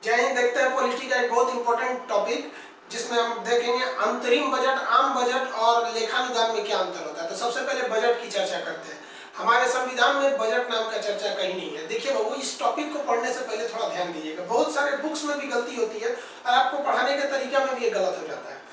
जय हिंद। देखते हैं पॉलिटी का एक बहुत इंपॉर्टेंट टॉपिक जिसमें हम देखेंगे अंतरिम बजट, आम बजट और लेखानुदान में क्या अंतर होता है। तो सबसे पहले बजट की चर्चा करते हैं। हमारे संविधान में बजट नाम का चर्चा कहीं नहीं है। देखिए बाबू, इस टॉपिक को पढ़ने से पहले थोड़ा ध्यान दीजिएगा। बहुत सारे बुक्स में भी गलती होती है और आपको पढ़ाने के तरीका में भी ये गलत हो जाता है।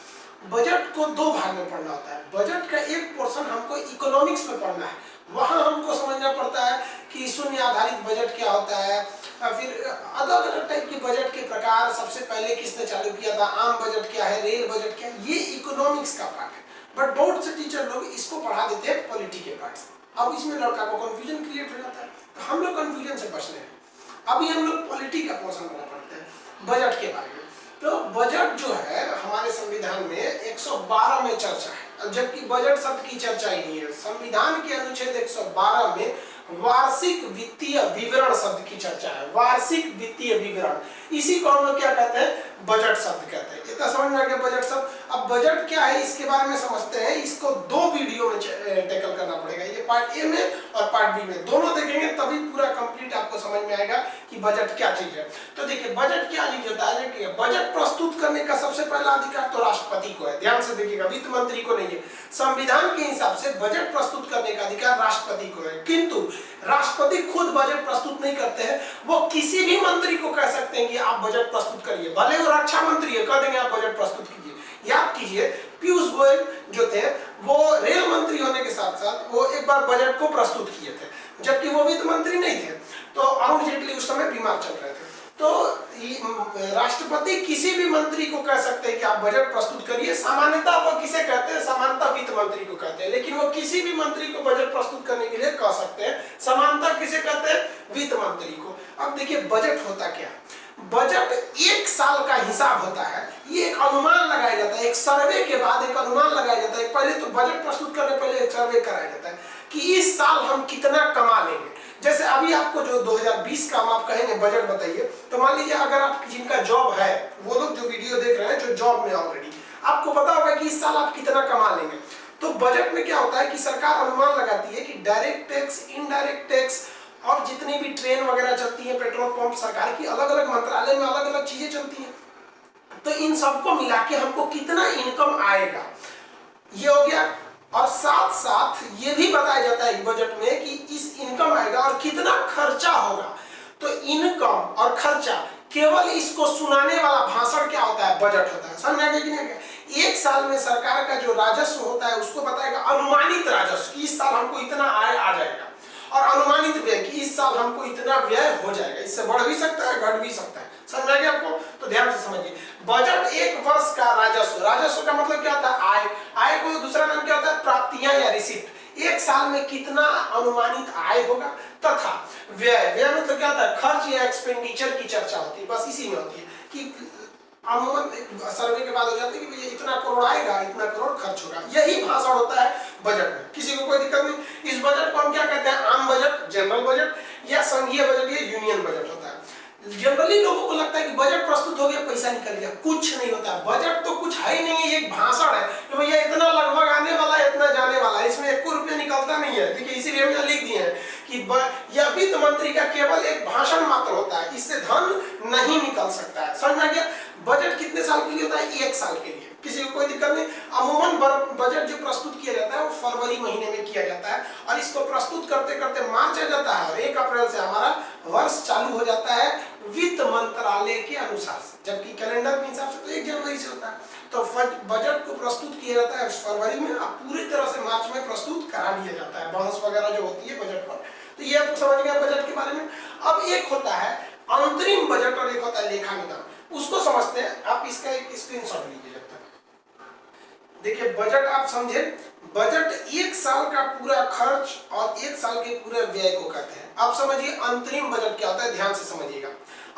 बजट को दो भाग में पढ़ना होता है। बजट का एक पोर्शन हमको इकोनॉमिक्स में पढ़ना है, वहां हमको समझना पड़ता है कि शून्य आधारित बजट क्या होता है, फिर अलग अलग टाइप के बजट के प्रकार, सबसे पहले किसने चालू किया था, आम बजट क्या है, रेल बजट क्या है, ये इकोनॉमिक्स का पार्ट है। बट बहुत से टीचर लोग इसको पढ़ा देते हैं पॉलिटी के पार्ट से। अब इसमें लड़का को कंफ्यूजन क्रिएट हो जाता है। तो हम लोग कंफ्यूजन से बचने हैं। अभी हम लोग पॉलिटी का पोर्शन पढ़ते हैं बजट के बारे में। तो बजट जो है हमारे संविधान में 112 में चर्चा है, जबकि बजट शब्द की चर्चा ही नहीं है। संविधान के अनुच्छेद 112 में वार्षिक वित्तीय विवरण शब्द की चर्चा है। वार्षिक वित्तीय विवरण, इसी को हम लोग क्या कहते हैं, बजट शब्द कहते हैं। इतना समझ में आ गया बजट शब्द। अब बजट क्या है इसके बारे में समझते हैं। इसको दो वीडियो में टैकल करना पड़ेगा, ये पार्ट ए में और पार्ट बी में, दोनों देखेंगे तभी पूरा कंप्लीट आपको समझ में आएगा कि बजट क्या चीज है। तो देखिए बजट क्या चीज होता है। देखिए बजट प्रस्तुत करने का सबसे पहला अधिकार तो राष्ट्रपति को है। ध्यान से देखिएगा, वित्त मंत्री को नहीं है। संविधान के हिसाब से बजट प्रस्तुत करने का अधिकार राष्ट्रपति को है, किंतु राष्ट्रपति खुद बजट प्रस्तुत नहीं करते हैं। वो किसी भी मंत्री को कह सकते हैं कि आप बजट प्रस्तुत करिए, भले वो रक्षा मंत्री है, कह देंगे आप बजट प्रस्तुत कीजिए। याद कीजिए पीयूष गोयल जो थे वो रेल मंत्री होने के साथ साथ वो एक बार बजट को प्रस्तुत किए थे, जबकि वो वित्त मंत्री नहीं थे। तो अरुण जेटली उस समय बीमार चल रहे थे। तो राष्ट्रपति किसी भी मंत्री को कह सकते हैं कि आप बजट प्रस्तुत करिए। सामान्यतः वो किसे कहते हैं, सामान्यतः वित्त मंत्री को कहते हैं, लेकिन वो किसी भी मंत्री को बजट प्रस्तुत करने के लिए कह सकते हैं। समानतः किसे कहते हैं, वित्त मंत्री को। अब देखिए बजट होता क्या है। बजट एक साल का हिसाब होता है। ये एक अनुमान लगाया जाता है, एक सर्वे के बाद एक अनुमान लगाया जाता है। पहले तो बजट प्रस्तुत करने पहले एक सर्वे कराया जाता है कि इस साल हम कितना कमा लेंगे। जैसे अभी आपको जो 2020 का आप कहेंगे बजट बताइए, तो मान लीजिए अगर आप जिनका जॉब है, वो लोग जो वीडियो देख रहे हैं जो जॉब में ऑलरेडी, आपको पता होगा कि इस साल आप कितना कमा लेंगे। तो बजट में क्या होता है कि सरकार अनुमान लगाती है कि डायरेक्ट टैक्स, इनडायरेक्ट टैक्स और जितनी भी ट्रेन वगैरह चलती है, पेट्रोल पंप, सरकार की अलग अलग मंत्रालय में अलग अलग चीजें चलती हैं, तो इन सबको मिला के हमको कितना इनकम आएगा, ये हो गया। और साथ साथ ये भी बताया जाता है बजट में कि इस इनकम आएगा और कितना खर्चा होगा। तो इनकम और खर्चा, केवल इसको सुनाने वाला भाषण क्या होता है, बजट होता है। समझ में आ गया कि नहीं? एक साल में सरकार का जो राजस्व होता है उसको बताएगा अनुमानित राजस्व, इस साल हमको इतना आय आ जाएगा, और अनुमानित व्यय कि इस साल हमको इतना व्यय हो जाएगा। इससे बढ़ भी सकता है, घट भी सकता है। समझ में आ गया आपको? तो ध्यान से समझिए। बजट एक वर्ष का राजस्व, राजस्व का मतलब क्या होता है, आय। आय को दूसरा नाम क्या होता है, प्राप्तियां या रिसिप्ट। एक साल में कितना अनुमानित आय होगा, तथा व्यय, व्यय मतलब क्या होता है, खर्च या एक्सपेंडिचर की चर्चा होती है। बस इसी में होती है कि अमूमन सर्वे के बाद हो जाता है कि भैया इतना करोड़ आएगा, इतना करोड़ खर्च होगा। यही भाषण होता है बजट में। किसी को कोई दिक्कत नहीं। इस बजट को हम क्या कहते हैं, आम बजट, जनरल बजट, या संघीय बजट, या यूनियन बजट होता है। जनरली लोगों को लगता है कि बजट प्रस्तुत हो गया, पैसा निकल गया। कुछ नहीं होता। बजट तो कुछ है ही नहीं है, एक भाषण है कि भैया इतना लगभग आने वाला है, इतना जाने वाला है, इसमें 1 रुपया निकलता नहीं है। देखिए इसीलिए हम लिख दिए हैं कि यह वित्त मंत्री का केवल एक भाषण मात्र होता है, इससे धन नहीं निकल सकता है। समझ में आ गया? बजट कितने साल के लिए होता है, 1 साल के लिए। किसी को कोई दिक्कत नहीं। अमूमन बजट जो प्रस्तुत किया जाता है वो फरवरी महीने में किया जाता है, और इसको प्रस्तुत करते करते मार्च आ जाता है, और 1 अप्रैल से हमारा वर्ष चालू हो जाता है वित्त मंत्रालय के अनुसार से, जबकि कैलेंडर के हिसाब से तो 1 जनवरी से होता है। तो बजट को प्रस्तुत किया जाता है फरवरी में, अब पूरी तरह से मार्च में प्रस्तुत करा दिया जाता है, बहस वगैरह जो होती है बजट पर। तो ये आपको समझ गया बजट के बारे में। अब एक होता है अंतरिम बजट और एक होता है लेखानुदान। उसको समझते हैं। आप इसका एक स्क्रीनशॉट लीजिए जब तक। देखिए बजट आप समझे, बजट 1 साल का पूरा खर्च और 1 साल के पूरे व्यय को कहते हैं। आप समझिए अंतरिम बजट क्या होता है, ध्यान से समझिएगा।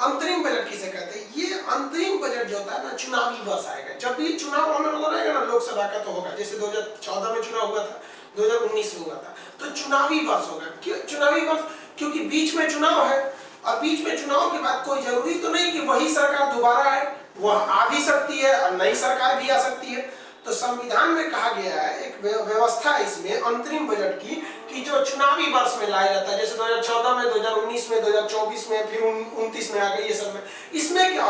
अंतरिम बजट किसे कहते हैं? ये अंतरिम बजट जो होता है ना, चुनावी वर्ष आएगा, जब भी चुनाव होने वाला रहेगा ना, लोकसभा का तो होगा, जैसे 2014 में चुनाव हुआ था, 2019 में हुआ था, तो चुनावी वर्ष होगा। क्यों चुनावी वर्ष? क्योंकि बीच में चुनाव है, और बीच में चुनाव के बाद कोई जरूरी तो नहीं कि वही सरकार दोबारा आए, वह आ भी सकती है और नई सरकार भी आ सकती है। तो संविधान में कहा गया है, एक व्यवस्था है इसमें अंतरिम बजट की, कि जो चुनावी वर्ष में लाया जाता है, जैसे 2014 में, 2019 में, 2024 में, फिर 29 में आ गई, ये सब में। इसमें क्या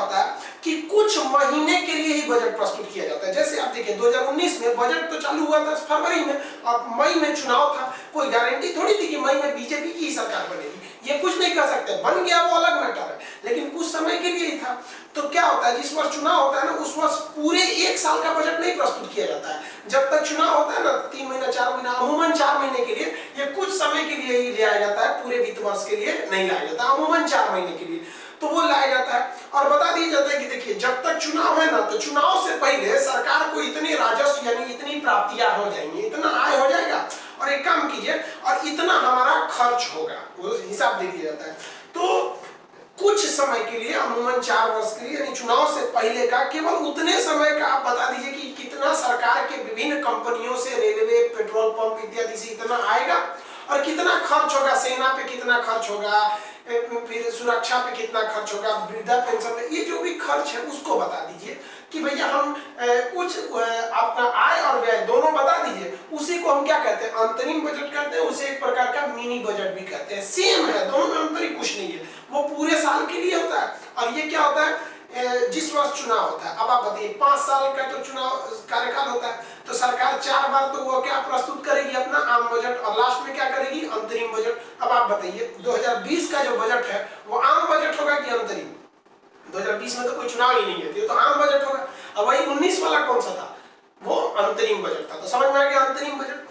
महीने के लिए ही बजट प्रस्तुत किया जाता है। जैसे आप देखिए 2019 में बजट तो चालू हुआ था फरवरी में, और मई में चुनाव था, कोई गारंटी थोड़ी थी कि मई में बीजेपी की ही सरकार बनेगी, ये कुछ नहीं कर सकते, बन गया वो अलग मैटर है, लेकिन कुछ समय के लिए ही था। तो क्या होता है, जिस वर्ष चुनाव होता है ना, उस वर्ष पूरे एक साल का बजट नहीं प्रस्तुत किया जाता है। जब तक चुनाव होता है ना, 3 महीना 4 महीना, अमूमन 4 महीने के लिए, ये कुछ समय के लिए ही लाया जाता है, पूरे वित्त वर्ष के लिए नहीं लाया जाता, अमूमन 4 महीने के लिए तो वो लाया जाता है। और बता दिया जाता है कि देखिए जब तक चुनाव है ना, तो चुनाव से पहले सरकार को इतने राजस्व यानी इतनी प्राप्तियां हो जाएंगी, इतना आय हो जाएगा, और एक काम कीजिए और इतना हमारा खर्च होगा, वो हिसाब दे दिया जाता है। तो कुछ समय के लिए, अमूमन 4 वर्ष के लिए, यानी चुनाव से पहले का केवल उतने समय का आप बता दीजिए कि कितना सरकार के विभिन्न कंपनियों से, रेलवे, पेट्रोल पंप इत्यादि से इतना आएगा, और कितना खर्च होगा, सेना पे कितना खर्च होगा, फिर सुरक्षा पे कितना खर्च होगा, वृद्धा पेंशन पे, ये जो भी खर्च है उसको बता दीजिए कि भैया हम कुछ आपका आय और व्यय दोनों बता दीजिए। उसी को हम क्या कहते हैं, अंतरिम बजट कहते हैं, उसे एक प्रकार का मिनी बजट भी कहते हैं। सेम है, दोनों में अंतर ही कुछ नहीं है, वो पूरे साल के लिए होता है। और ये क्या होता है, जिस वर्ष चुनाव होता है, अब आप बताइए 5 साल का तो चुनाव कार्यकाल होता है, तो सरकार 4 बार तो वो क्या प्रस्तुत करेगी, अपना आम बजट, और लास्ट में क्या करेगी, अंतरिम बजट। अब आप बताइए 2020 का जो बजट है वो आम बजट होगा कि अंतरिम? 2020 में तो कोई चुनाव ही नहीं है, तो आम बजट होगा। अब वही 19 वाला कौन सा था, वो अंतरिम बजट था। तो समझ में आ गया अंतरिम बजट।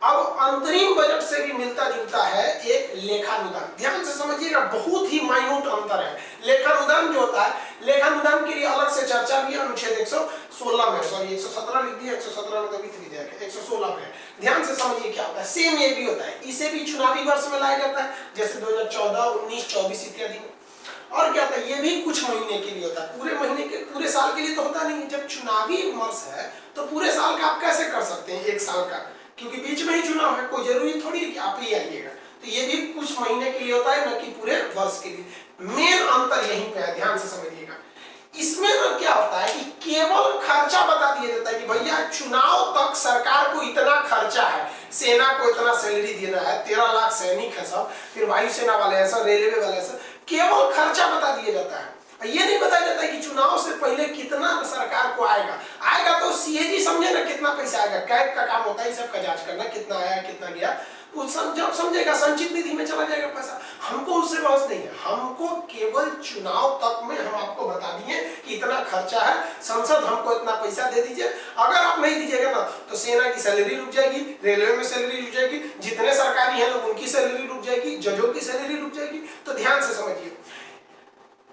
अब अंतरिम बजट से भी मिलता जुलता है एक लेखानुदान। ध्यान से समझिएगा, बहुत ही माइन्यूट अंतर है। लेखानुदान जो होता है, लेखानुदान के लिए अलग से चर्चा भी अनुच्छेद 116 में, सॉरी 117 लिख दिया, 117 में तो वित्त विधेयक है, 116 में है। ध्यान से समझिए क्या होता है, सेम ये भी होता है, इसे भी चुनावी वर्ष में लाया जाता है, जैसे 2014, 19, 24 इत्यादि में। और क्या होता है, ये भी कुछ महीने के लिए होता है, पूरे महीने के, पूरे साल के लिए तो होता नहीं। जब चुनावी वर्ष है तो पूरे साल का आप कैसे कर सकते हैं, एक साल का, क्योंकि बीच में ही चुनाव है, कोई जरूरी थोड़ी है कि आप ही आइएगा। तो ये भी कुछ महीने के लिए होता है, न कि पूरे वर्ष के लिए। मेन अंतर यहीं पे है, ध्यान से समझिएगा। इसमें ना क्या होता है कि केवल खर्चा बता दिया जाता है कि भैया चुनाव तक सरकार को इतना खर्चा है, सेना को इतना सैलरी देना है, 13 लाख सैनिक है सब, फिर वायुसेना वाले हैं सब, रेलवे वाले हैं सब, केवल खर्चा बता दिया जाता है। ये नहीं बताया जाता है कि चुनाव से पहले कितना सरकार को आएगा तो सीएजी समझे ना कितना पैसा आएगा, कैग का काम होता है सब का जांच करना, कितना आया कितना गया, जब समझेगा संचित निधि में चला जाएगा पैसा। हमको उससे बहस नहीं है, हमको केवल चुनाव तक में हम आपको बता दिए कि इतना खर्चा है, संसद हमको इतना पैसा दे दीजिए। अगर आप नहीं दीजिएगा ना तो सेना की सैलरी रुक जाएगी, रेलवे में सैलरी रुक जाएगी, जितने सरकारी हैं लोग उनकी सैलरी रुक जाएगी, जजों की सैलरी रुक जाएगी। तो ध्यान से समझिए,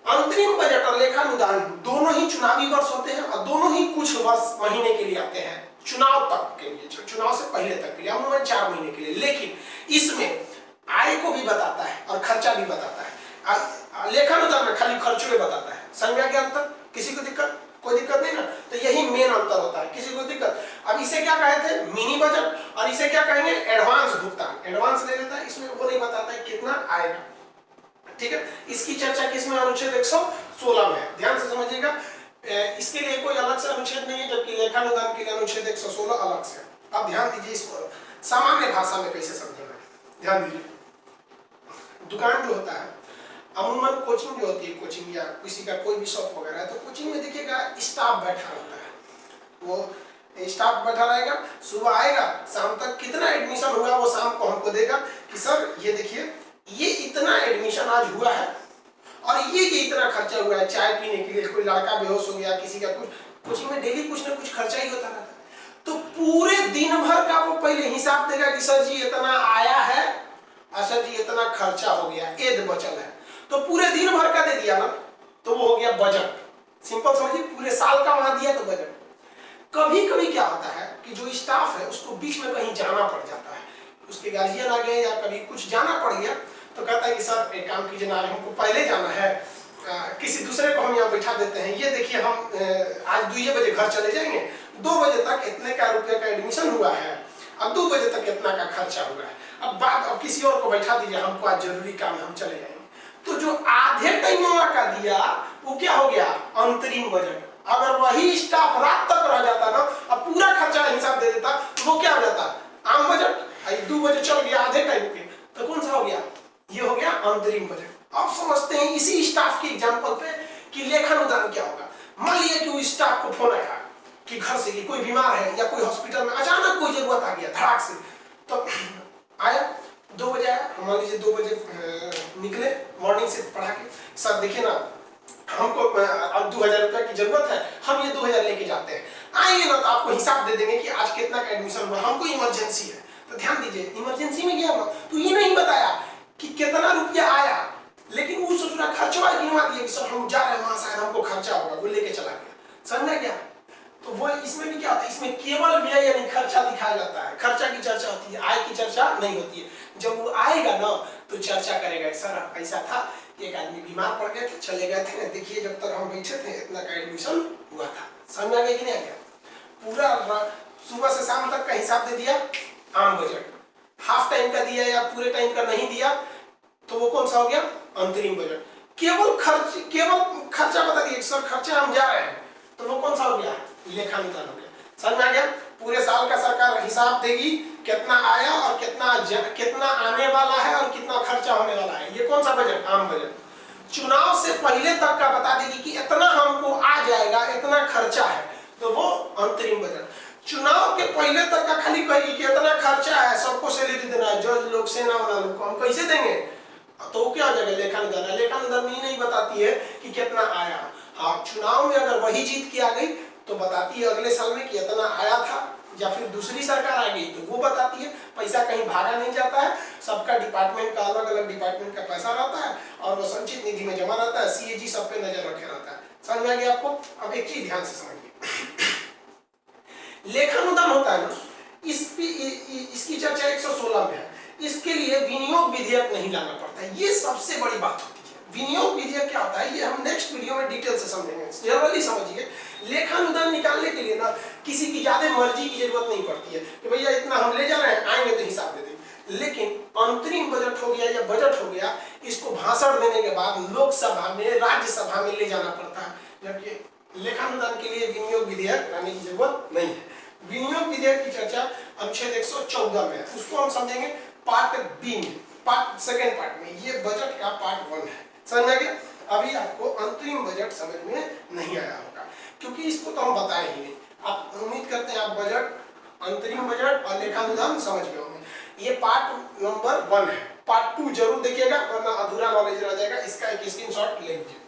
अंतरिम बजट और लेखानुदान दोनों ही चुनावी वर्ष होते हैं, और दोनों ही कुछ वर्ष महीने के लिए आते हैं, चुनाव तक के लिए, चुनाव से पहले तक के लिए, अमूमन 4 महीने के लिए। लेकिन इसमें आय को भी बताता है और खर्चा भी बताता है। लेखानुदान में खाली खर्चों में बताता है। संज्ञा के अंतर, किसी को दिक्कत? कोई दिक्कत नहीं ना। तो यही मेन अंतर होता है, किसी को दिक्कत? अब इसे क्या कहे थे, मिनी बजट, और इसे क्या कहेंगे, एडवांस भुगतान। एडवांस ले लेता है, इसमें वो नहीं बताता है कितना आएगा। ठीक है, इसकी चर्चा किसमें, अनुच्छेद 116 में है। ध्यान से समझिएगा, इसके लिए कोई अलग से अनुच्छेद नहीं है, जबकि लेखानुदान के लिए अनुच्छेद 116 अलग से। अब ध्यान दीजिए, इसको सामान्य भाषा में कैसे समझेगा, ध्यान दीजिए। दुकान जो होता है, अमूमन कोचिंग जो होती है, कोचिंग या किसी का कोई भी शॉप वगैरह है, तो कोचिंग में देखिएगा स्टाफ बैठा रहता है, वो स्टाफ बैठा रहेगा, सुबह आएगा, शाम तक कितना एडमिशन हुआ वो शाम को हमको देगा कि सर ये देखिए ये इतना एडमिशन आज हुआ है, और ये इतना खर्चा हुआ है, चाय पीने के लिए कोई लड़का बेहोश हो गया, किसी का कुछ, कोचिंग में डेली कुछ ना कुछ खर्चा ही होता रहता है। तो पूरे दिन भर का वो पहले हिसाब देगा कि सर जी इतना आया है, अच्छा जी इतना खर्चा हो गया, एद बचल है, तो पूरे दिन भर का दे दिया ना, तो वो हो गया बजट। सिंपल समझिए, पूरे साल का वहां दिया तो बजट। कभी कभी क्या होता है कि जो स्टाफ है उसको बीच में कहीं जाना पड़ जाता है, उसके गार्जियन आ गए या कभी कुछ जाना पड़ गया, तो कहता है कि सर एक काम कीजिए ना, हमको पहले जाना है, किसी दूसरे को हम यहाँ बैठा देते हैं, ये देखिए हम आज 2 बजे घर चले जाएंगे, 2 बजे तक इतने का रुपये का एडमिशन हुआ है, अब 2 बजे तक इतना का खर्चा हुआ है, अब किसी और को बैठा दीजिए, हमको आज जरूरी काम है, हम चले जाएंगे। तो जो आधे टाइम का दिया वो क्या हो गया, अंतरिम बजट। अगर वही स्टाफ रात तक रह जाता ना, अब पूरा खर्चा हिसाब दे देता, तो वो क्या हो जाता, आम बजट। 2 बजे चल गया आधे टाइम पे, तो कौन सा हो गया, ये हो गया अंतरिम बजट। अब समझते हैं इसी स्टाफ के एग्जांपल पे कि लेखानुदान क्या होगा। मान लिया कि वो स्टाफ को फोन आया कि घर से कि कोई बीमार है या कोई हॉस्पिटल में अचानक कोई जरूरत आ गया धड़ाक से, तो आया 2 बजे आया, मान लीजिए 2 बजे निकले मॉर्निंग से पढ़ा के, सर देखिए ना हमको अब 2000 रुपया की जरूरत है, हम ये 2000 लेके जाते हैं, आएंगे ना तो आपको हिसाब दे देंगे कि आज कितना का एडमिशन हुआ, हमको इमरजेंसी है। तो ध्यान दीजिए, इमरजेंसी में गया ना तो ये नहीं बताया कि कितना रुपया आया, लेकिन वो सोचा खर्चवा गिनवा दिया कि सर हम जा रहे हैं वहां, शायद हमको खर्चा होगा, वो लेके चला गया। समझा क्या? तो वो इसमें भी क्या होता है, इसमें केवल व्यय यानी खर्चा दिखाया जाता है, खर्चा की चर्चा होती है, आय की चर्चा नहीं होती है। जब वो आएगा ना तो चर्चा करेगा, सर ऐसा था एक आदमी बीमार पड़ गए थे, चले गए थे, देखिए जब तक हम बैठे थे इतना का एडमिशन हुआ था। समझ आ गया कि नहीं आ गया? पूरा सुबह से शाम तक का हिसाब दे दिया, आम बजट। हाफ टाइम का दिया या पूरे टाइम का नहीं दिया तो वो कौन सा हो गया? अंतरिम बजट। केवल खर्चा बता दिए, सर खर्चा हम जा रहे हैं, तो वो कौन सा हो गया? लेखानुदान हो गया। समझ में आ गया? पूरे साल का सरकार हिसाब देगी कितना आया और कितना आने वाला है और कितना खर्चा होने वाला है, ये कौन सा बजट? आम बजट। चुनाव से पहले तक का बता देगी कि इतना हमको आ जाएगा, इतना खर्चा है, तो वो अंतरिम बजट। चुनाव के पहले तक का खाली कहेगी कि इतना खर्चा है, सबको सैलरी देना है, जज लोग, सेना वाला लोग को हम कैसे देंगे, तो क्या हो जाएगा? लेखानुदान। लेखानुदान ये नहीं बताती है कि कितना आया। हाँ, चुनाव में अगर वही जीत के आ गई तो बताती है अगले साल में कि इतना आया था, या फिर दूसरी सरकार आ गई तो वो बताती है। पैसा कहीं भागा नहीं जाता है, सबका डिपार्टमेंट का अलग अलग डिपार्टमेंट का पैसा रहता है और वो संचित निधि में जमा रहता है, सीएजी सब पे नजर रखे रहता है। समझ में आ गया आपको? अब एक चीज ध्यान से समझिए, लेखानुदान होता है ना, इसकी चर्चा 116 में है। इसके लिए विनियोग विधेयक नहीं लाना पड़ता है, ये सबसे बड़ी बात होती है। विनियोग विधेयक क्या होता है ये हम नेक्स्ट वीडियो में डिटेल से समझेंगे। जनरली समझिए, लेखानुदान निकालने के लिए ना किसी की ज्यादा मर्जी की जरूरत नहीं पड़ती है कि भैया इतना हम ले जा रहे हैं, आएंगे तो हिसाब दे देंगे। लेकिन अंतरिम बजट हो गया या बजट हो गया, इसको भाषण देने के बाद लोकसभा में, राज्यसभा में ले जाना पड़ता है, जबकि लेखानुदान के लिए विनियोग विधेयक लाने की जरूरत नहीं है। विनियोग विधेयक की चर्चा अनुच्छेद 114 में है, उसको हम समझेंगे पार्ट बी में, सेकेंड पार्ट में। ये बजट का पार्ट 1 है। समझ में आ गया? अभी आपको अंतरिम बजट समझ में नहीं आया होगा क्योंकि इसको तो हम बताए ही नहीं। आप उम्मीद करते हैं आप बजट, अंतरिम बजट और लेखानुदान समझ गए होंगे। ये पार्ट नंबर 1 है। पार्ट 2 जरूर देखिएगा वरना अधूरा नॉलेज रह जाएगा। इसका एक स्क्रीनशॉट ले लीजिए।